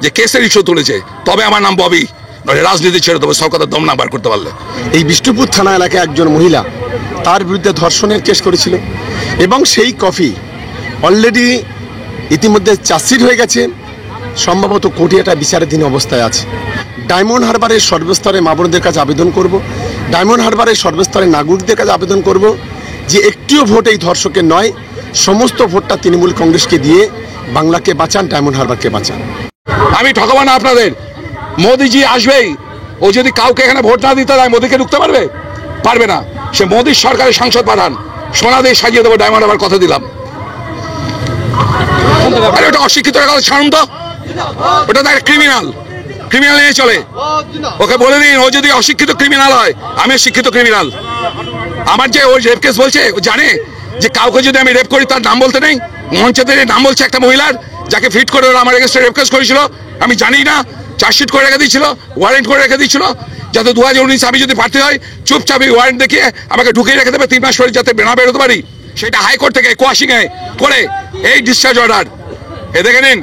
যে কেসের ইস্যু তুলেছে, তবে আমার নাম ববি, নইলে রাজনীতি ছেড়ে দেবো সরকারের দম না বার করতে পারলে। এই বিষ্ণুপুর থানা এলাকায় একজন মহিলা তার বিরুদ্ধে ধর্ষণের কেস করেছিল এবং সেই কফি অলরেডি ইতিমধ্যে চার্জশিট হয়ে গেছে, সম্ভবত কোর্টে এটা বিচারাধীন অবস্থায় আছে। ডায়মন্ড হারবারের সর্বস্তরে মা বোনদের কাছে আবেদন করব, ডায়মন্ড হারবারের সর্বস্তরে নাগরিকদের কাছে আবেদন করব যে একটিও ভোট এই ধর্ষকের নয়, সমস্ত ভোটটা তৃণমূল কংগ্রেসকে দিয়ে বাংলাকে বাঁচান, ডায়মন্ড হারবারকে বাঁচান। আমি ঠকাবো না আপনাদের। মোদিজি আসবেই, ও যদি কাউকে এখানে ভোট না দিতে দেয় মোদিকে ঢুকতে পারবে? পারবে না। সে মোদির সরকারের সাংসদ পাঠান, সোনা দিয়ে সাজিয়ে দেবো ডায়মন্ড হারবার, কথা দিলাম। আরে ওটা অশিক্ষিত কথা ছাড়ুন তো, ওটা তো একটা ক্রিমিনাল, ক্রিমিনাল নিয়ে চলে। ওকে বলে দিন ও যদি অশিক্ষিত ক্রিমিনাল হয়, আমি শিক্ষিত ক্রিমিনাল। আমার যে ওই রেপ কেস বলছে, ও জানে যে কাউকে যদি আমি রেপ করি তার নাম বলতে নেই। মঞ্চে নাম বলছে একটা মহিলার, যাকে ফিট করে ওরা আমার এগেন্সটে রেপ কেস করেছিল, আমি জানি না। চার্জশিট করে রেখে দিয়েছিল, ওয়ারেন্ট করে রেখে দিয়েছিল, যাতে 2019 আমি যদি প্রার্থী হয় চুপচাপ ওয়ারেন্ট দেখিয়ে আমাকে ঢুকিয়ে রেখে দেবে 3 মাস পরে, যাতে না বেরোতে পারি। সেটা হাইকোর্ট থেকে কোয়াশিংয়ে করে এই ডিসচার্জ অর্ডার এ দেখে নিন।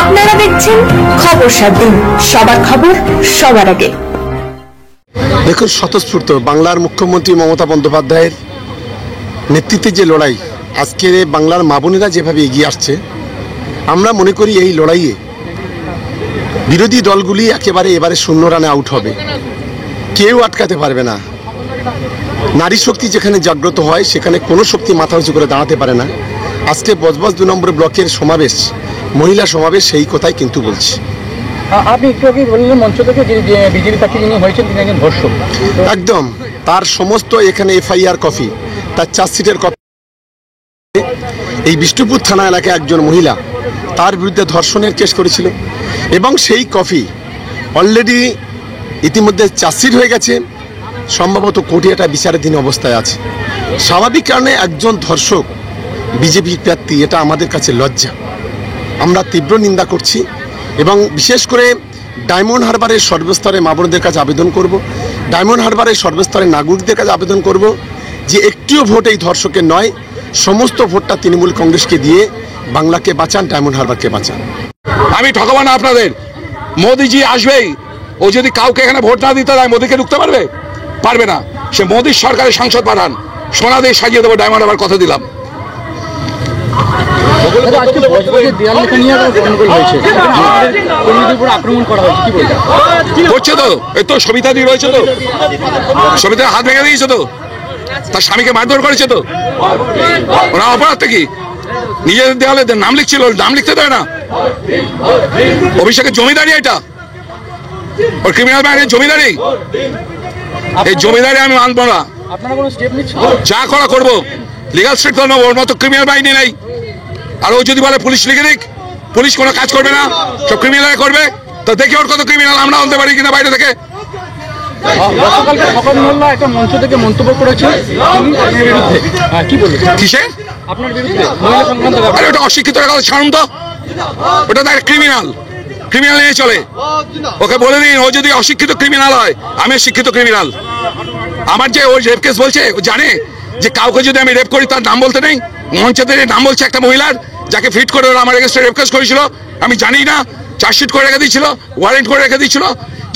আপনারা দেখছেন খবর 7 দিন, সবার খবর সবার আগে। দেখুন, স্বতঃস্ফূর্ত বাংলার মুখ্যমন্ত্রী মমতা বন্দ্যোপাধ্যায়ের নেতৃত্বে যে লড়াই, আজকে বাংলার মা বোনেরা যেভাবে এগিয়ে আসছে, আমরা মনে করি এই লড়াইয়ে বিরোধী দলগুলি একেবারে এবারে 0 রানে আউট হবে, কেউ আটকাতে পারবে না। নারী শক্তি যেখানে জাগ্রত হয় সেখানে কোনো শক্তি মাথা উঁচু করে দাঁড়াতে পারে না। আজকে বজবজ 2 নম্বর ব্লকের সমাবেশ, মহিলা সমাবেশ, সেই কথাই কিন্তু বলছি। আপনি একটু আগে বললেন মঞ্চ থেকে যে বিজেপি প্রার্থী যিনি হয়েছেন তিনি একজন ধর্ষক, একদম তার সমস্ত এখানে এফআইআর কপি, তার চার্জশিটের কপি। এই বিষ্ণুপুর থানা এলাকায় একজন মহিলা তার বিরুদ্ধে ধর্ষণের কেস করেছিল এবং সেই কপি অলরেডি ইতিমধ্যে চার্জশিট হয়ে গেছে, সম্ভবত কোর্টে এটা বিচারাধীন অবস্থায় আছে। স্বাভাবিক কারণে একজন ধর্ষক বিজেপি প্রার্থী, এটা আমাদের কাছে লজ্জা, আমরা তীব্র নিন্দা করছি। এবং বিশেষ করে ডায়মন্ড হারবারের সর্বস্তরে মা বোনদের কাছে আবেদন করব, ডায়মন্ড হারবারের সর্বস্তরে নাগরিকদের কাছে আবেদন করব যে একটিও ভোট এই ধর্ষকের নয়, সমস্ত ভোটটা তৃণমূল কংগ্রেসকে দিয়ে বাংলাকে বাঁচান, ডায়মন্ড হারবারকে বাঁচান। আমি ঠকাবো না আপনাদের। মোদিজি আসবেই, ও যদি কাউকে এখানে ভোট না দিতে দেয় মোদিকে ঢুকতে পারবে? পারবে না। সে মোদির সরকারের সাংসদ পাঠান, সোনা দিয়ে সাজিয়ে দেবো ডায়মন্ড হারবার, কথা দিলাম। করছে তো, এই তো সবিতা দি রয়েছে তো, সবিতার হাত ভেঙে দিয়েছে তো, তার স্বামীকে মারধর করেছে তো। ওরা অপরাধটা কি? নিজেদের দেওয়ালে নাম লিখছিল, নাম লিখতে দেয় না। অভিষেকের জমিদারি এটা, ওর ক্রিমিনাল ব্যাংকের জমিদারি, এই জমিদারি আমি মানবো না। যা করা করবো, লিগাল স্টেট তো নেবো, ওর মতো ক্রিমিনাল বাহিনী নেই। আর ও যদি বলে পুলিশ লিখে দিক, পুলিশ কোনো কাজ করবে না, সব ক্রিমিনাল করবে। তো দেখি ওর কত ক্রিমিনাল আমরা আনতে পারি কিনা বাইরে থেকে। একটা মঞ্চ থেকে মন্তব্য করেছে কি বলবেন? কিসে? আপনার বিরুদ্ধে? আরে ওটা অশিক্ষিত কথা ছাড়ুন তো, ওটা তো একটা ক্রিমিনাল, ক্রিমিনাল নিয়ে চলে। ওকে বলে দিন ও যদি অশিক্ষিত ক্রিমিনাল হয়, আমি শিক্ষিত ক্রিমিনাল। আমার যে ওই রেপ কেস বলছে, ও জানে যে কাউকে যদি আমি রেপ করি তার নাম বলতে নেই। মঞ্চে নাম বলছে একটা মহিলার, যাকে ফিট করে ওরা আমার এগেন্সটে রেপ কেস করেছিল, আমি জানি না। চার্জশিট করে রেখে দিয়েছিল, ওয়ারেন্ট করে রেখে দিয়েছিল,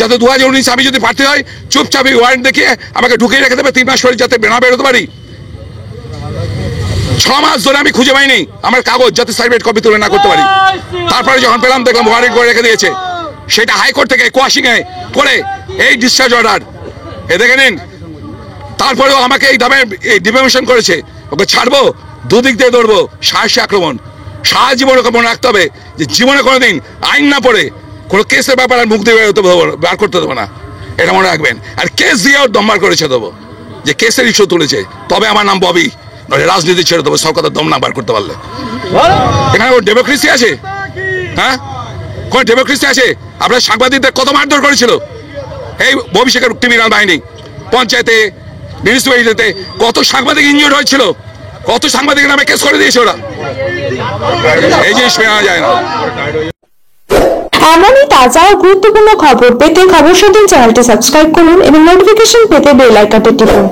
যাতে 2019 আমি যদি প্রার্থী হয় চুপচাপ ওয়ারেন্ট দেখিয়ে আমাকে ঢুকিয়ে রেখে দেবে 3 মাস পরে, যাতে না বেরোতে পারি। 6 মাস ধরে আমি খুঁজে পাইনি আমার কাগজ, যাতে সার্টিফিকেট কপি তুলে না করতে পারি। তারপরে যখন পেলাম দেখলাম ওয়ারেন্ট করে রেখে দিয়েছে, সেটা হাইকোর্ট থেকে কোয়াশিংয়ে করে এই ডিসচার্জ অর্ডার এ দেখে নিন। তারপরেও আমাকে এই দামে ডিফেমেশন করেছে, ওকে ছাড়বো? দুদিক দিয়ে দৌড়বো, সাহসী আক্রমণ। সারা জীবন ওকে মনে রাখতে হবে যে জীবনে কোনোদিন আইন না পড়ে কোনো কেসের ব্যাপার আর মুখ দিয়ে বার করতে দেবো না, এটা মনে রাখবেন। আর কেস দিয়ে ওর দম বার করেছে দেবো, যে কেসের ইস্যু তুলেছে, তবে আমার নাম ববি, নইলে রাজনীতি ছেড়ে দেবো সরকারের দম না বার করতে পারলে। এখানে ওর ডেমোক্রেসি আছে? হ্যাঁ, কোন ডেমোক্রেসি আছে? আপনার সাংবাদিকদের কত মারধর করেছিল এই অভিষেকের ক্রিমিনাল বাহিনী। পঞ্চায়েতে, মিউনিসিপ্যালিটিতে কত সাংবাদিক ইনজিওর্ড হয়েছিল, কত সাংবাদিকের নামে কেস করে দিয়েছে ওরা। এই জিনিস মেনে যায় না। এমনই তাজা ও গুরুত্বপূর্ণ খবর পেতে খবর 7 দিন চ্যানেলটি সাবস্ক্রাইব করুন এবং নোটিফিকেশন পেতে বেল আইকনটি টিপুন।